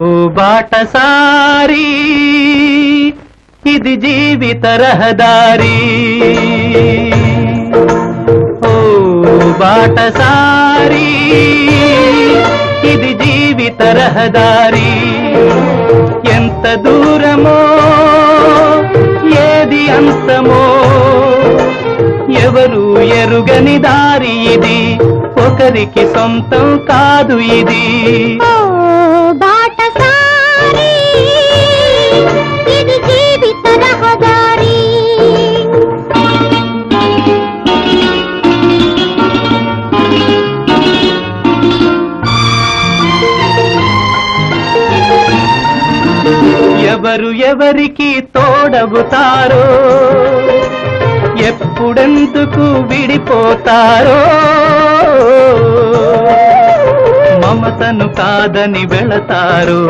ఓ బాటసారి ఇది జీవిత రహదారి, ఓ బాటసారి ఇది జీవిత రహదారి. ఎంత దూరమో ఏది అంతమో ఎవరు ఎరుగని దారి ఇది, ఒకరికి సొంతం కాదు ఇది. ఎవరు ఎవరికి తోడవుతారో, ఎప్పుడెందుకు విడిపోతారో, మమతను కాదని వెళతారో.